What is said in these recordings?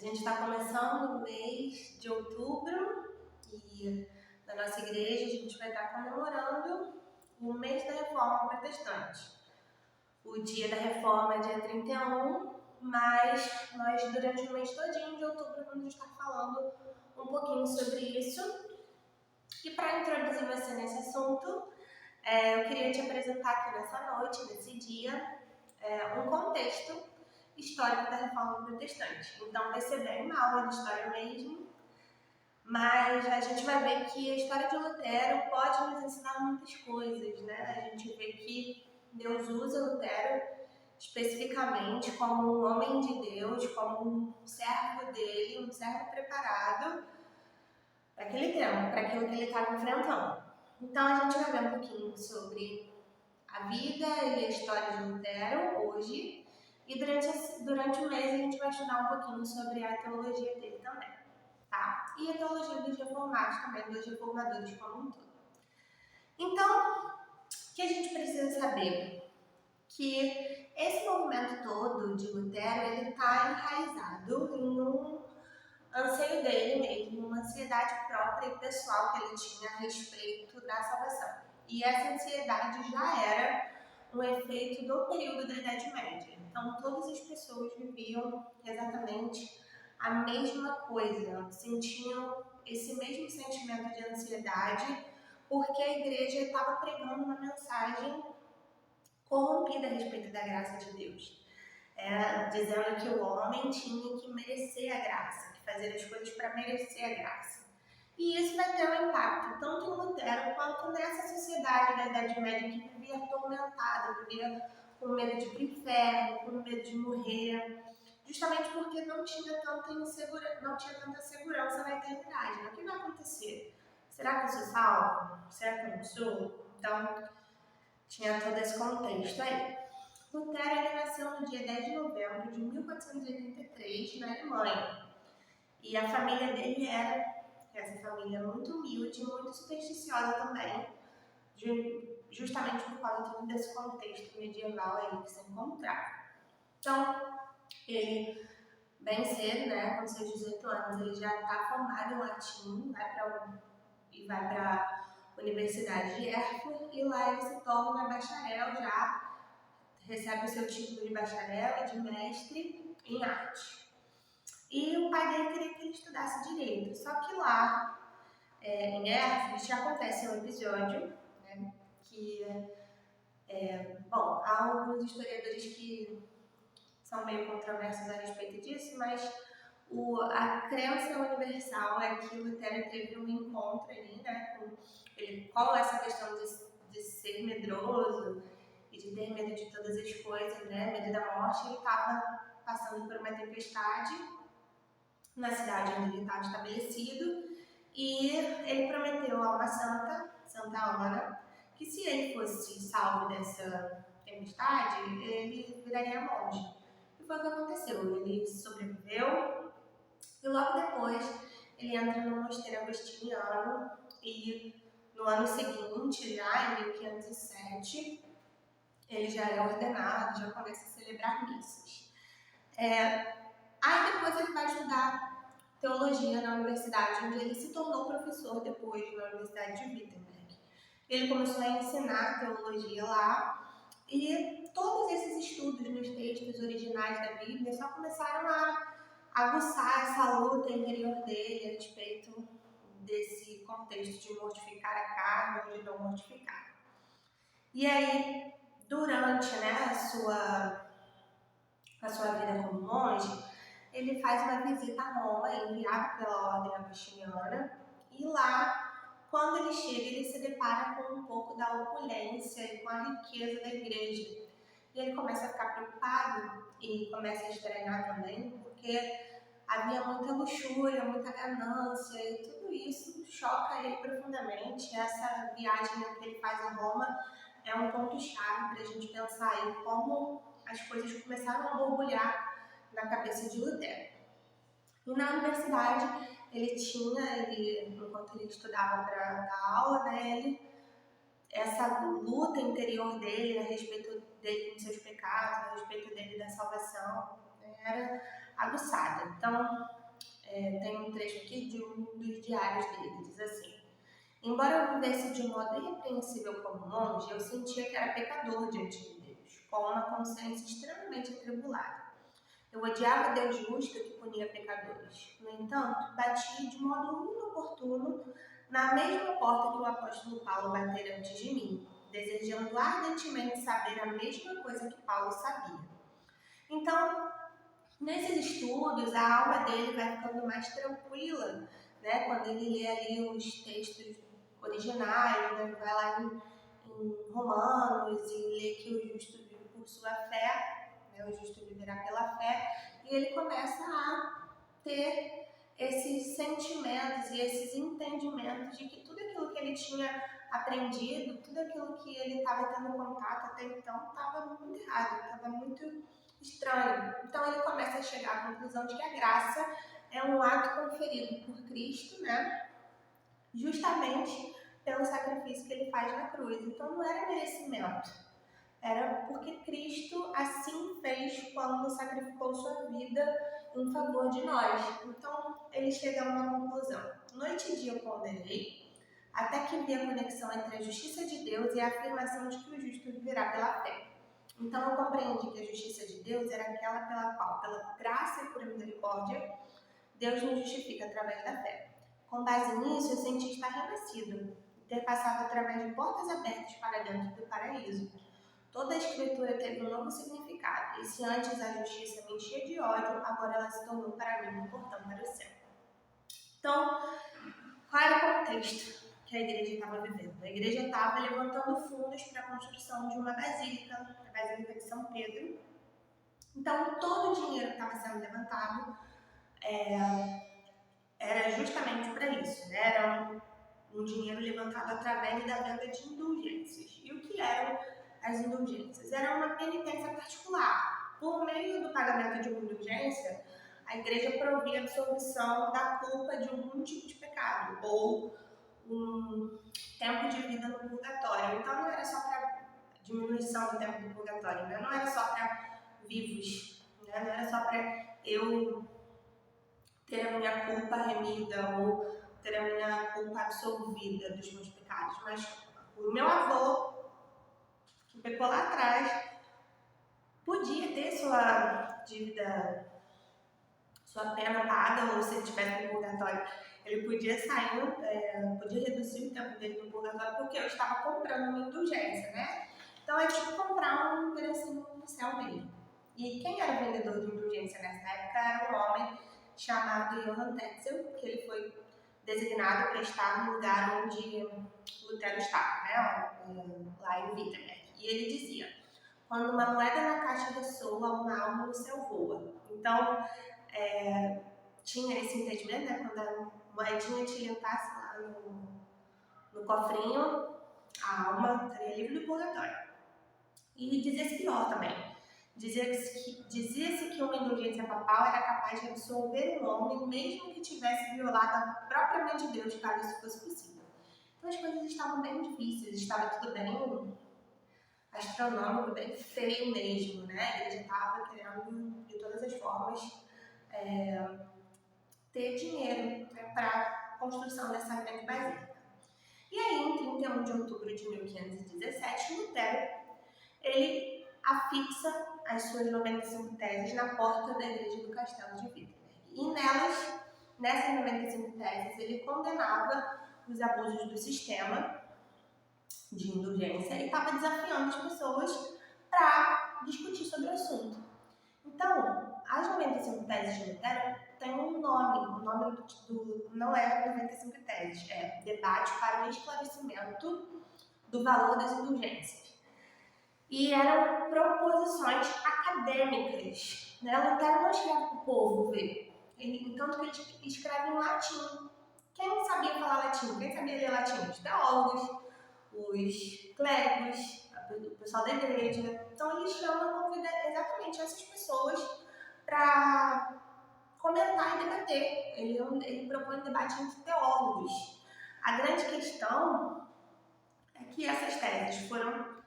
gente está começando o mês de outubro e na nossa igreja a gente vai estar comemorando o mês da Reforma Protestante. O dia da Reforma é dia 31, mas nós durante o mês todinho de outubro vamos estar falando um pouquinho sobre isso. E para introduzir você nesse assunto, eu queria te apresentar aqui nessa noite, nesse dia, um contexto histórico da Reforma Protestante. Então vai ser bem uma aula de história mesmo, mas a gente vai ver que a história de Lutero pode nos ensinar muitas coisas, né? A gente vê que Deus usa Lutero especificamente como um homem de Deus, como um servo dele, um servo preparado para aquele tempo, para aquilo que ele estava enfrentando. Então a gente vai ver um pouquinho sobre a vida e a história de Lutero hoje, e durante o mês a gente vai estudar um pouquinho sobre a teologia dele também, tá? E a teologia dos reformados também, dos reformadores como um todo. Então, o que a gente precisa saber? Que esse movimento todo de Lutero, ele está enraizado em um anseio dele mesmo, uma ansiedade própria e pessoal que ele tinha a respeito da salvação. E essa ansiedade já era um efeito do período da Idade Média. Então, todas as pessoas viviam exatamente a mesma coisa, sentiam esse mesmo sentimento de ansiedade, porque a igreja estava pregando uma mensagem corrompida a respeito da graça de Deus. Dizendo que o homem tinha que merecer a graça, que fazer as coisas para merecer a graça. E isso vai ter um impacto tanto em Lutero quanto nessa sociedade da Idade Média que vivia atormentada, vivia com medo de ir para o inferno, com medo de morrer, justamente porque não tinha tanta segurança na eternidade. O que vai acontecer? Será que eu sou salvo? Será que eu não sou? Então, tinha todo esse contexto aí. Lutero ele nasceu no dia 10 de novembro de 1483 na Alemanha. E a família dele era essa família muito humilde, muito supersticiosa também, justamente por causa desse contexto medieval aí que se encontrava. Então, ele, bem cedo, né, com seus 18 anos, ele já está formado em latim, vai para a Universidade de Erfurt, e lá ele se torna bacharel já, recebe o seu título de bacharel e de mestre em arte. E o pai dele queria que ele estudasse direito, só que lá em Erfurt acontece um episódio, né, que, há alguns historiadores que são meio controversos a respeito disso, mas a crença universal é que Lutero teve um encontro ali, né, com essa questão de ser medroso e de ter medo de todas as coisas, né, medo da morte. Ele estava passando por uma tempestade na cidade onde ele estava estabelecido, e ele prometeu a uma santa, Santa Ana, que se ele fosse salvo dessa tempestade, ele viraria monge. E foi o que aconteceu. Ele sobreviveu e logo depois ele entra no mosteiro agostiniano, e no ano seguinte, já em 1507, ele já é ordenado, já começa a celebrar missas. Aí depois ele vai estudar teologia na universidade, onde ele se tornou professor depois na Universidade de Wittenberg. Ele começou a ensinar teologia lá, e todos esses estudos nos textos originais da Bíblia só começaram a aguçar essa luta interior dele a respeito desse contexto de mortificar a carne ou de não mortificar. E aí, durante, né, a sua vida como monge, ele faz uma visita a Roma, enviado pela ordem agostiniana, e lá, quando ele chega, ele se depara com um pouco da opulência e com a riqueza da igreja. E ele começa a ficar preocupado e começa a estranhar também, porque havia muita luxúria, muita ganância, e tudo isso choca ele profundamente. Essa viagem que ele faz a Roma é um ponto-chave para a gente pensar aí como as coisas começaram a borbulhar na cabeça de Lutero. E na universidade, enquanto ele estudava para dar aula, né, essa luta interior dele a respeito dele com seus pecados, a respeito dele da salvação, né, era aguçada. Então, Tem um trecho aqui de um dos diários dele, diz assim: embora eu vivesse de modo irrepreensível como monge, eu sentia que era pecador diante de Deus, com uma consciência extremamente atribulada. Eu odiava Deus justo que punia pecadores. No entanto, batia de modo inoportuno na mesma porta que o apóstolo Paulo batera antes de mim, desejando ardentemente saber a mesma coisa que Paulo sabia. Então, nesses estudos, a alma dele vai ficando mais tranquila, né? Quando ele lê ali os textos originais, né? Vai lá em Romanos e lê que o justo vive por sua fé, né? O justo viverá pela fé, e ele começa a ter esses sentimentos e esses entendimentos de que tudo aquilo que ele tinha aprendido, tudo aquilo que ele estava tendo contato até então, estava muito errado, estava muito estranho. Então ele começa a chegar à conclusão de que a graça é um ato conferido por Cristo, né? Justamente pelo sacrifício que ele faz na cruz. Então não era merecimento, era porque Cristo assim fez quando sacrificou sua vida em favor de nós. Então ele chega a uma conclusão: noite e dia eu ponderei, até que vi a conexão entre a justiça de Deus e a afirmação de que o justo viverá pela fé. Então eu compreendi que a justiça de Deus era aquela pela qual, pela graça e por misericórdia, Deus nos justifica através da fé. Com base nisso, eu senti estar renascido, ter passado através de portas abertas para dentro do paraíso. Toda a escritura teve um novo significado, e se antes a justiça me enchia de ódio, agora ela se tornou para mim um portão para o céu. Então, qual era o contexto que a igreja estava vivendo? A igreja estava levantando fundos para a construção de uma basílica, a Basílica de São Pedro. Então, todo o dinheiro que estava sendo levantado era justamente para isso, né? Era um dinheiro levantado através da venda de indulgências. E o que eram as indulgências? Era uma penitência particular. Por meio do pagamento de uma indulgência, a igreja provia a absolvição da culpa de algum tipo de pecado, ou um tempo de vida no purgatório. Então não era só para diminuição do tempo do purgatório, né? Não era só para vivos, né? Não era só para eu ter a minha culpa remida ou ter a minha culpa absolvida dos meus pecados, mas o meu avô, que pecou lá atrás, podia ter sua dívida, sua pena paga, ou se ele estivesse no purgatório, ele podia sair, podia reduzir o tempo dele no purgatório, porque eu estava comprando uma indulgência, né? Então é tipo comprar um pedacinho no céu mesmo. E quem era o vendedor de indulgência nessa época era um homem chamado Johann Tetzel, que ele foi designado para estar no lugar onde Lutero estava, né? Lá em Wittenberg. E ele dizia: quando uma moeda na caixa ressoa, uma alma no céu voa. Então, tinha esse entendimento, né? Quando a moedinha tilintasse lá no cofrinho, a alma estaria livre do purgatório. E dizia-se pior também. Dizia-se que uma indulgência papal era capaz de absolver um homem, mesmo que tivesse violado a própria mãe de Deus, caso isso fosse possível. Então as coisas estavam bem difíceis, estava tudo bem astronômico, bem feio mesmo, né? Ele já estava querendo, de todas as formas, ter dinheiro, né, para a construção dessa grande basílica. E aí, em 31 de outubro de 1517, Lutero, ele afixa as suas 95 teses na porta da igreja do Castelo de Wittenberg. E nessas 95 teses, ele condenava os abusos do sistema de indulgência e estava desafiando as pessoas para discutir sobre o assunto. Então, as 95 teses de Lutero têm um nome. O nome não é 95 teses, é Debate para o Esclarecimento do Valor das Indulgências. E eram proposições acadêmicas, né? Lutero não escreve para o povo ver, entanto que ele escreve em latim. Quem sabia falar latim? Quem sabia ler latim? Os teólogos, os clérigos, o pessoal da igreja. Então ele convida exatamente essas pessoas para comentar e debater. Ele propõe um debate entre teólogos. A grande questão é que essas teses foram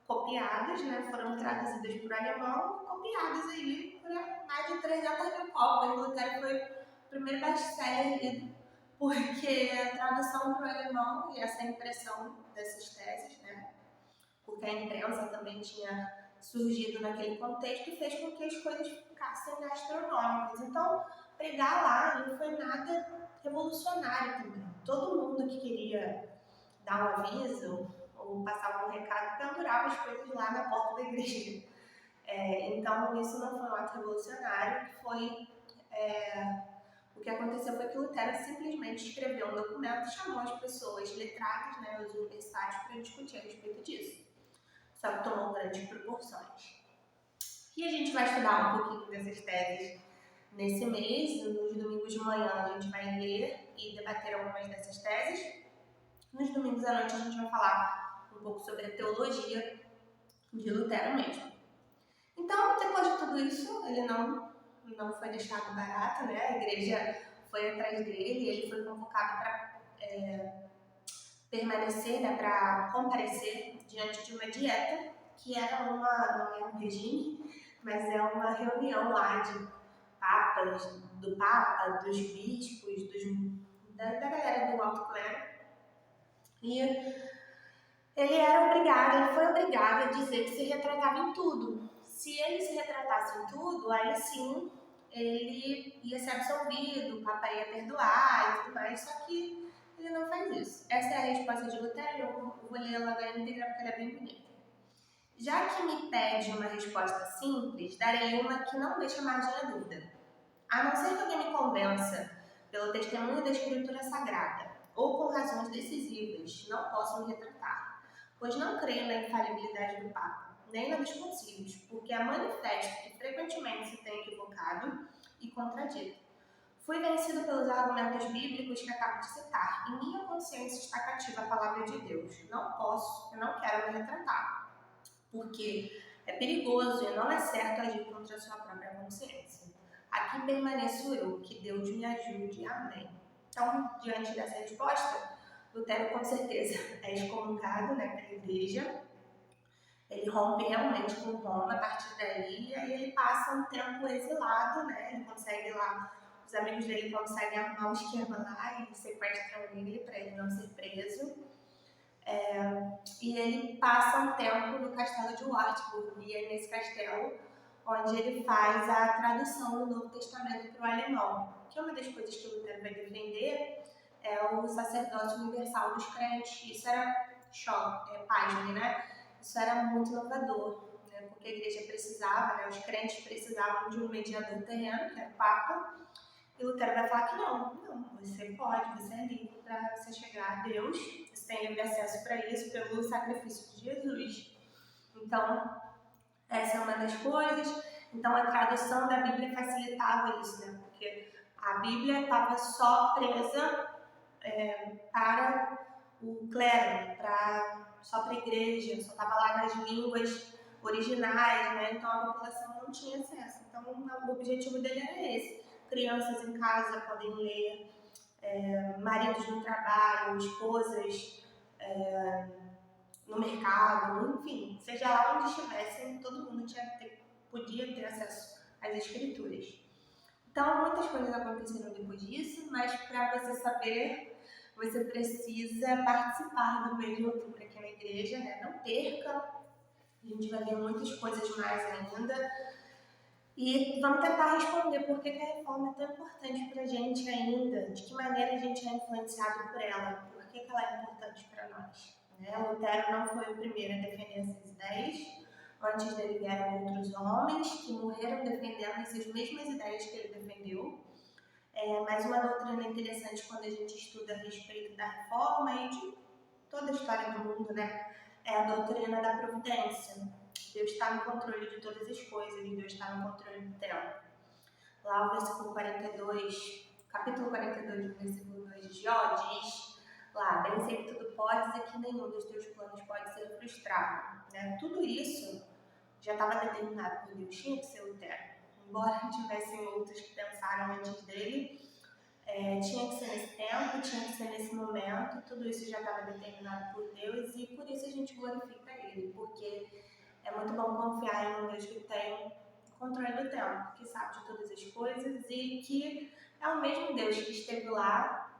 copiadas, né, foram traduzidas para o alemão e copiadas aí para mais de 300 mil cópias. Lutero foi primeiro best-seller lido, porque a tradução para o alemão e essa impressão dessas teses, né, porque a imprensa também tinha surgido naquele contexto, fez com que as coisas ficassem astronômicas. Então, pregar lá não foi nada revolucionário também. Todo mundo que queria dar um aviso ou passar um recado pendurava as coisas lá na porta da igreja. Então, isso não foi um ato revolucionário, o que aconteceu foi que Lutero simplesmente escreveu um documento e chamou as pessoas letradas, né, os universitários, para discutir a respeito disso. Só que tomou grandes proporções. E a gente vai estudar um pouquinho dessas teses nesse mês. Nos domingos de manhã a gente vai ler e debater algumas dessas teses. Nos domingos à noite a gente vai falar um pouco sobre a teologia de Lutero mesmo. Então, depois de tudo isso, ele não foi deixado barato, né? A igreja foi atrás dele, ele foi convocado para permanecer, né, para comparecer diante de uma dieta, que era não é um regime, mas é uma reunião lá de papas, do papa, dos bispos, da galera do alto clero. E ele foi obrigado a dizer que se retratava em tudo. Se ele se retratasse em tudo, aí sim ele ia ser absolvido, o Papa ia perdoar e tudo mais, só que ele não faz isso. Essa é a resposta de Lutero, eu vou ler ela na íntegra porque ela é bem bonita. Já que me pede uma resposta simples, darei uma que não deixa margem à dúvida. A não ser que alguém me convença pelo testemunho da Escritura Sagrada ou com razões decisivas, não posso me retratar, pois não creio na infalibilidade do Papa, nem na dos concílios, porque é manifesto que frequentemente se tem equivocado e contradito. Fui vencido pelos argumentos bíblicos que acabo de citar, e minha consciência está cativa à palavra de Deus. Eu não quero me retratar, porque é perigoso e não é certo agir contra a sua própria consciência. Aqui permaneço eu, que Deus me ajude. Amém. Então, diante dessa resposta, Lutero com certeza é excomungado, né, pela igreja. Ele rompe realmente com Roma a partir daí, e aí ele passa um tempo exilado, né, ele consegue lá, os amigos dele conseguem arrumar um esquema lá e sequestram ele para ele não ser preso. E ele passa um tempo no castelo de Wartburg, e é nesse castelo onde ele faz a tradução do Novo Testamento para o alemão, que é uma das coisas que Lutero vai defender, é o sacerdócio universal dos crentes. Isso era pasme, né? Isso era muito inovador, né? Porque a igreja precisava, né? Os crentes precisavam de um mediador terreno, que era o Papa, e Lutero vai falar que não, você pode, você é livre para você chegar a Deus, você tem livre acesso para isso pelo sacrifício de Jesus. Então, essa é uma das coisas. Então, a tradução da Bíblia facilitava isso, né? Porque a Bíblia estava só presa para o clero, só para a igreja, só estava lá nas línguas originais, né? Então a população não tinha acesso. Então, o objetivo dele era esse. Crianças em casa podem ler, maridos no trabalho, esposas no mercado, enfim, seja lá onde estivessem, todo mundo podia ter acesso às escrituras. Então, muitas coisas aconteceram depois disso, mas para você saber, você precisa participar do mês de outubro aqui na igreja, né? Não perca, a gente vai ver muitas coisas mais ainda. E vamos tentar responder por que a reforma é tão importante para a gente ainda, de que maneira a gente é influenciado por ela, por que ela é importante para nós. Né? Lutero não foi o primeiro a defender essas ideias, antes dele vieram outros homens que morreram defendendo essas mesmas ideias que ele defendeu. Mas uma doutrina interessante quando a gente estuda a respeito da reforma e de toda a história do mundo, né? É a doutrina da providência. Deus está no controle de todas as coisas, Deus está no controle do tempo. Lá o versículo 42, capítulo 42, versículo 2 de Jó diz lá, bem sei que tudo podes e que nenhum dos teus planos pode ser frustrado. Né? Tudo isso já estava determinado por Deus, tinha que ser Lutero. Embora tivessem outros que pensaram antes dele, tinha que ser nesse tempo, tinha que ser nesse momento, tudo isso já estava determinado por Deus e por isso a gente glorifica Ele, porque é muito bom confiar em um Deus que tem controle do tempo, que sabe de todas as coisas e que é o mesmo Deus que esteve lá,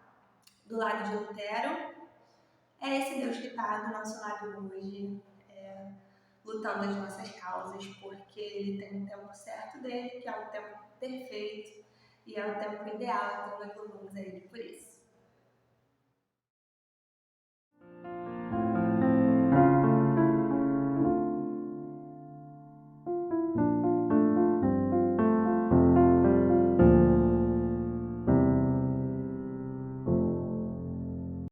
do lado de Lutero, é esse Deus que está do nosso lado hoje, lutando as nossas causas, porque Ele tem um tempo certo dele, que é um tempo perfeito, e é o tempo ideal, então nós louvamos a Ele por isso.